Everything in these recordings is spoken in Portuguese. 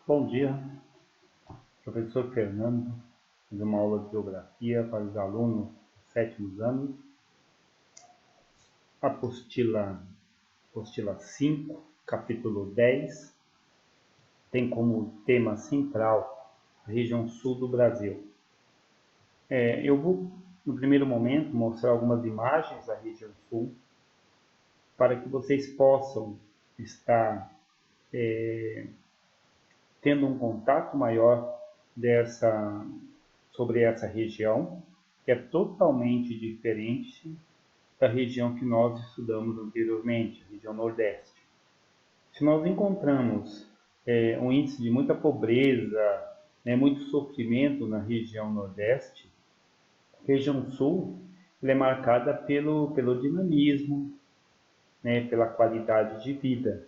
Bom dia, professor Fernando, de uma aula de Geografia para os alunos dos sétimos anos. Apostila 5, capítulo 10, tem como tema central a região sul do Brasil. Eu vou, no primeiro momento, mostrar algumas imagens da região sul, para que vocês possam estar tendo um contato maior sobre essa região, que é totalmente diferente da região que nós estudamos anteriormente, a região Nordeste. Se nós encontramos um índice de muita pobreza, muito sofrimento na região Nordeste, a região Sul ela é marcada pelo dinamismo, pela qualidade de vida.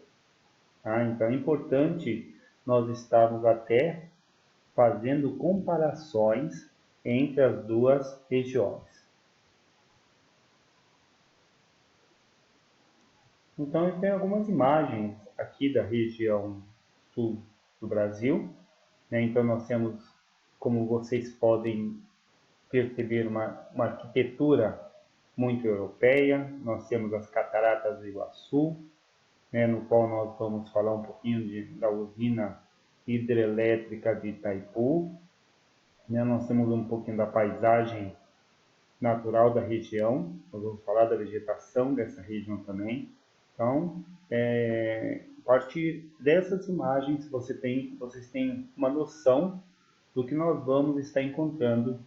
Tá? Então é importante nós estarmos até fazendo comparações entre as duas regiões. Então eu tenho algumas imagens aqui da região sul do Brasil. Então nós temos, como vocês podem perceber, uma arquitetura muito europeia. Nós temos as cataratas do Iguaçu, no qual nós vamos falar um pouquinho da usina hidrelétrica de Itaipu. Nós temos um pouquinho da paisagem natural da região, nós vamos falar da vegetação dessa região também. Então, a partir dessas imagens, vocês têm uma noção do que nós vamos estar encontrando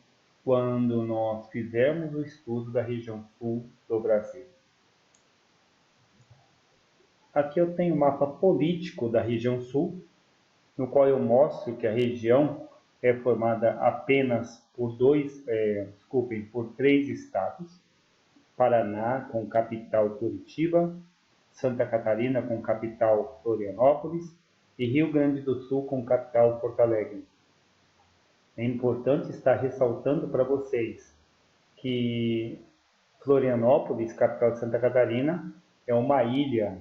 quando nós fizermos o estudo da região sul do Brasil. Aqui eu tenho o mapa político da região sul, no qual eu mostro que a região é formada apenas por três estados: Paraná, com capital Curitiba, Santa Catarina, com capital Florianópolis, e Rio Grande do Sul, com capital Porto Alegre. É importante estar ressaltando para vocês que Florianópolis, capital de Santa Catarina, é uma ilha,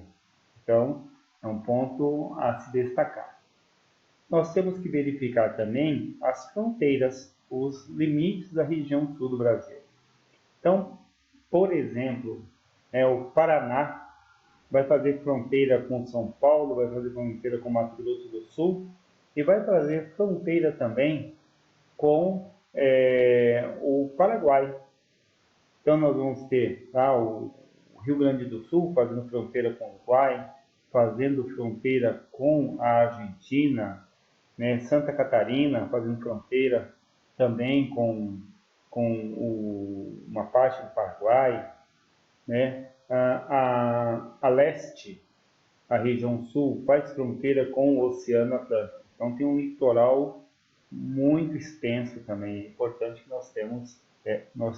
então é um ponto a se destacar. Nós temos que verificar também as fronteiras, os limites da região sul do Brasil. Então, por exemplo, o Paraná vai fazer fronteira com São Paulo, vai fazer fronteira com Mato Grosso do Sul e vai fazer fronteira também com o Paraguai. Então nós vamos ter o Rio Grande do Sul fazendo fronteira com o Uruguai, fazendo fronteira com a Argentina, Santa Catarina fazendo fronteira também com uma parte do Paraguai, a leste, a região sul, faz fronteira com o Oceano Atlântico. Então tem um litoral muito extenso também. É importante que nós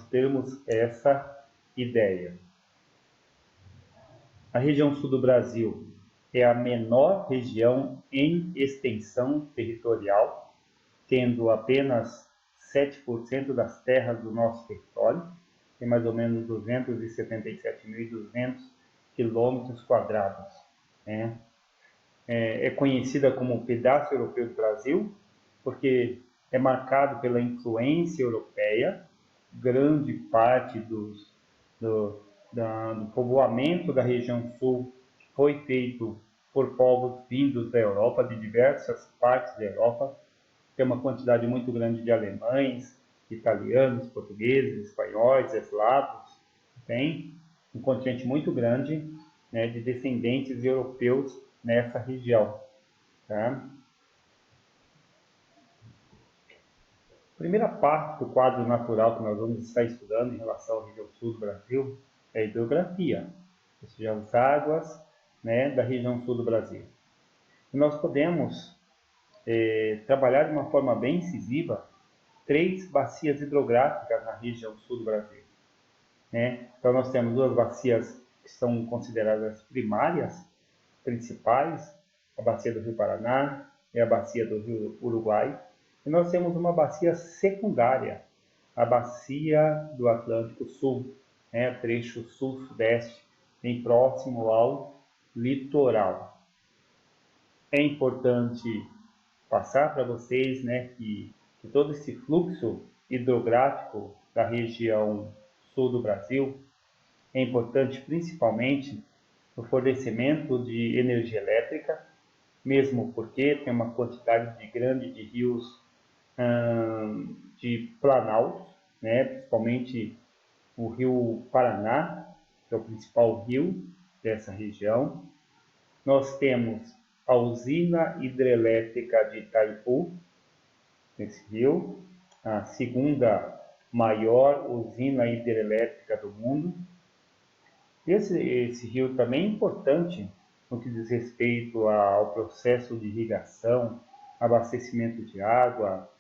termos essa ideia. A região sul do Brasil é a menor região em extensão territorial, tendo apenas 7% das terras do nosso território, tem mais ou menos 277.200 quilômetros quadrados. É conhecida como o pedaço europeu do Brasil, porque é marcado pela influência europeia. Grande parte do povoamento da região sul foi feito por povos vindos da Europa, de diversas partes da Europa. Tem uma quantidade muito grande de alemães, italianos, portugueses, espanhóis, eslavos. Tem um contingente muito grande de descendentes europeus nessa região. Tá? A primeira parte do quadro natural que nós vamos estar estudando em relação à região sul do Brasil é a hidrografia, ou seja, as águas da região sul do Brasil. E nós podemos trabalhar de uma forma bem incisiva 3 bacias hidrográficas na região sul do Brasil. Então nós temos 2 bacias que são consideradas primárias, principais, a bacia do Rio Paraná e a bacia do Rio Uruguai. E nós temos uma bacia secundária, a bacia do Atlântico Sul, trecho sul-sudeste, bem próximo ao litoral. É importante passar para vocês, né, que todo esse fluxo hidrográfico da região sul do Brasil é importante principalmente no fornecimento de energia elétrica, mesmo porque tem uma quantidade grande de rios de planaltos, né, principalmente o rio Paraná, que é o principal rio dessa região. Nós temos a usina hidrelétrica de Itaipu, nesse rio, a segunda maior usina hidrelétrica do mundo. Esse rio também é importante no que diz respeito ao processo de irrigação, abastecimento de água,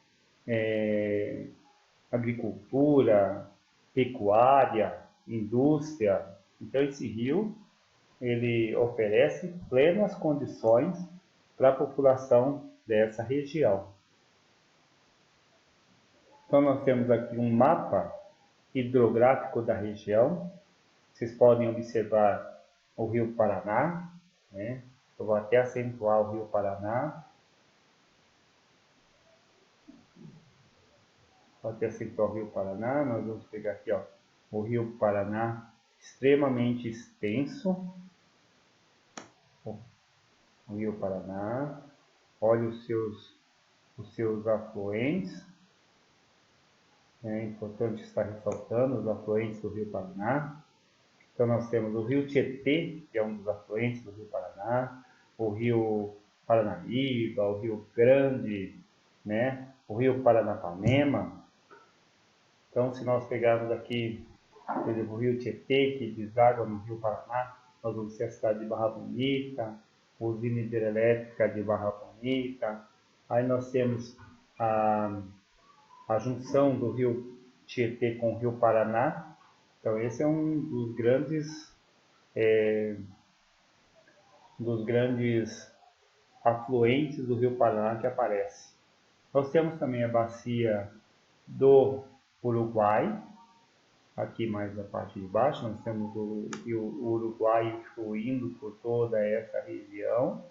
agricultura, pecuária, indústria. Então esse rio ele oferece plenas condições para a população dessa região. Então nós temos aqui um mapa hidrográfico da região. Vocês podem observar o Rio Paraná, né? Eu vou até acentuar o Rio Paraná. Vou até acentuar o Rio Paraná. Nós vamos pegar aqui, ó, o Rio Paraná extremamente extenso. O Rio Paraná. Olha os seus afluentes. É importante estar ressaltando os afluentes do Rio Paraná. Então nós temos o Rio Tietê, que é um dos afluentes do Rio Paraná, o Rio Paranaíba, o Rio Grande, né? O Rio Paranapanema. Então se nós pegarmos aqui, por exemplo, o Rio Tietê, que deságua no Rio Paraná, nós vamos ter a cidade de Barra Bonita, a usina hidrelétrica de Barra Bonita. Aí nós temos a junção do Rio Tietê com o Rio Paraná. Então esse é um dos grandes afluentes do Rio Paraná que aparece. Nós temos também a bacia do Uruguai, aqui mais na parte de baixo, nós temos o Uruguai fluindo por toda essa região,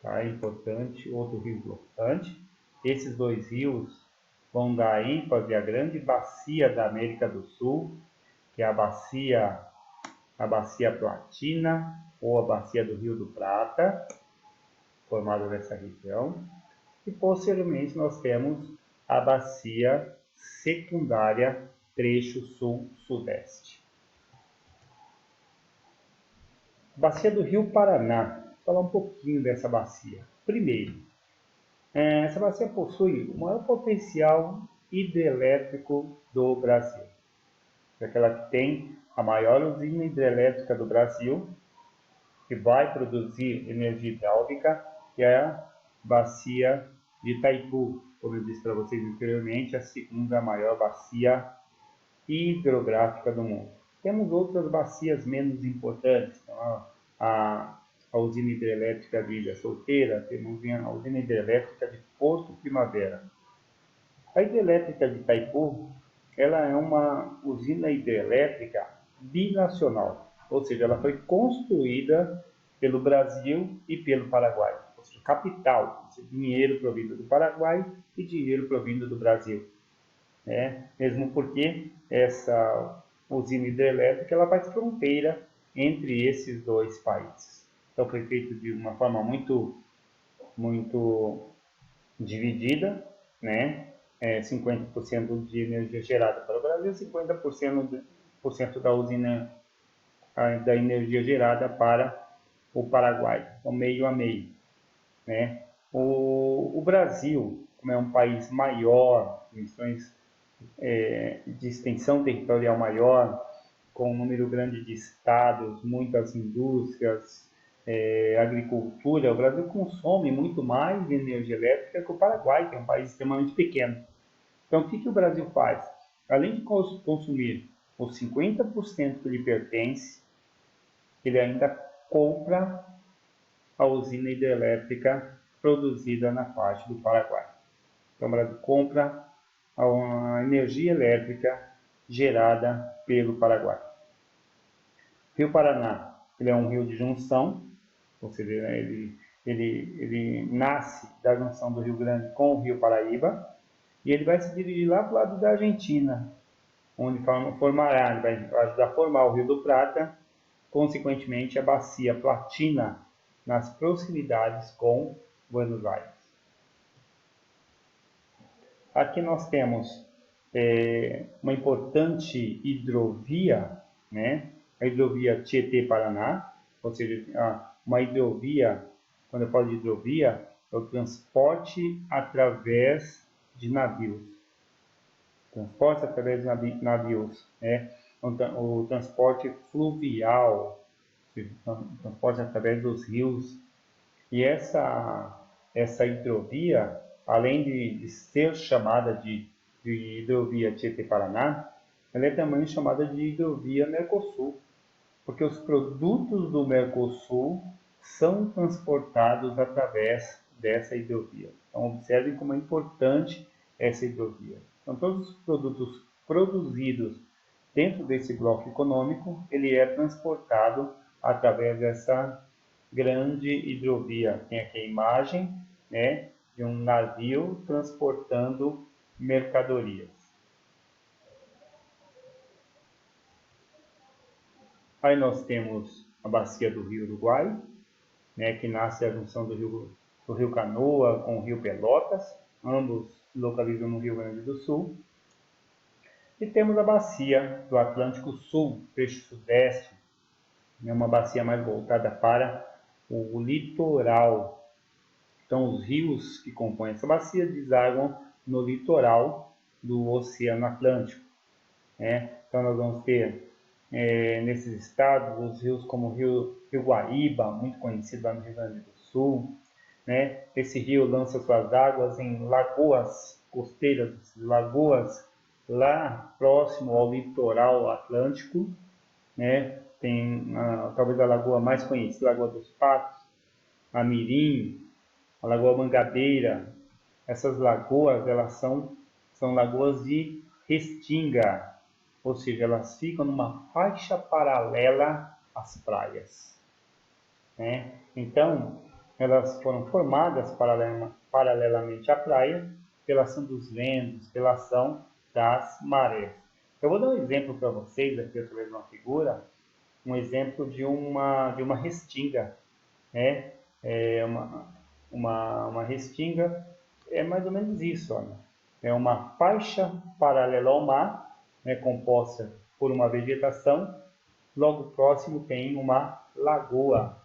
tá? Importante, outro rio importante. Esses dois rios vão dar ênfase à grande bacia da América do Sul, que é a bacia Platina, ou a bacia do Rio do Prata, formada nessa região. E posteriormente nós temos a bacia secundária, trecho sul-sudeste. Bacia do Rio Paraná. Vou falar um pouquinho dessa bacia. Primeiro, essa bacia possui o maior potencial hidrelétrico do Brasil. É aquela que tem a maior usina hidrelétrica do Brasil, que vai produzir energia hidráulica, que é a bacia de Itaipu, como eu disse para vocês anteriormente, a segunda maior bacia hidrográfica do mundo. Temos outras bacias menos importantes, então a usina hidrelétrica de Ilha Solteira, temos a usina hidrelétrica de Porto Primavera. A hidrelétrica de Itaipu, ela é uma usina hidrelétrica binacional, ou seja, ela foi construída pelo Brasil e pelo Paraguai. Ou seja, capital, dinheiro provindo do Paraguai e dinheiro provindo do Brasil. Mesmo porque essa usina hidrelétrica ela faz fronteira entre esses dois países. Então foi feito de uma forma muito dividida, né? 50% de energia gerada para o Brasil, 50% da usina da energia gerada para o Paraguai, então meio a meio, né? O Brasil, como é um país maior, de extensão territorial maior, com um número grande de estados, muitas indústrias, agricultura, o Brasil consome muito mais energia elétrica que o Paraguai, que é um país extremamente pequeno. Então, o que o Brasil faz? Além de consumir os 50% que lhe pertence, ele ainda compra a usina hidrelétrica produzida na parte do Paraguai. Então, o Brasil compra a energia elétrica gerada pelo Paraguai. Rio Paraná, ele é um rio de junção, ou seja, ele ele nasce da junção do Rio Grande com o Rio Paraíba, e ele vai se dirigir lá para o lado da Argentina, onde formará, ele vai ajudar a formar o Rio do Prata, consequentemente a bacia Platina, nas proximidades com Buenos Aires. Aqui nós temos uma importante hidrovia, né? A hidrovia Tietê-Paraná, ou seja, uma hidrovia, quando eu falo de hidrovia, é o transporte através de navios. Transporte através de navios, né? O transporte fluvial, o transporte através dos rios. E essa hidrovia, além de ser chamada de hidrovia Tietê-Paraná, ela é também chamada de hidrovia Mercosul, porque os produtos do Mercosul são transportados através dessa hidrovia. Então, observem como é importante essa hidrovia. Então, todos os produtos produzidos dentro desse bloco econômico, ele é transportado através dessa grande hidrovia. Tem aqui a imagem, né, de um navio transportando mercadorias. Aí nós temos a bacia do Rio Uruguai, né, que nasce a junção do rio Canoa com o rio Pelotas, ambos se localizam no Rio Grande do Sul. E temos a bacia do Atlântico Sul, trecho sudeste, é uma bacia mais voltada para o litoral. Então, os rios que compõem essa bacia desaguam no litoral do Oceano Atlântico, né? Então, nós vamos ter nesses estados os rios como o rio Guaíba, muito conhecido lá no Rio Grande do Sul, né? Esse rio lança suas águas em lagoas costeiras, lagoas lá próximo ao litoral atlântico, né? Tem talvez a lagoa mais conhecida, a Lagoa dos Patos, a Mirim, a Lagoa Mangabeira. Essas lagoas, elas são lagoas de restinga, ou seja, elas ficam numa faixa paralela às praias, né? Então, elas foram formadas paralelamente à praia pela ação dos ventos, pela ação das marés. Eu vou dar um exemplo para vocês aqui através de uma figura, um exemplo de uma restinga, né? Uma restinga é mais ou menos isso, olha. É uma faixa paralela ao mar, né, composta por uma vegetação. Logo próximo tem uma lagoa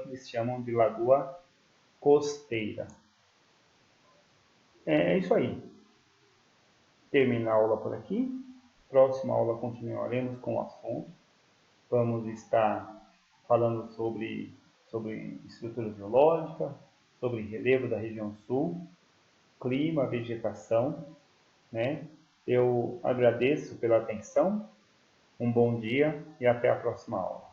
que eles chamam de lagoa costeira. É isso aí. Termina a aula por aqui. Próxima aula continuaremos com o assunto. Vamos estar falando sobre estrutura geológica, sobre relevo da região sul, clima, vegetação, né? Eu agradeço pela atenção, um bom dia e até a próxima aula.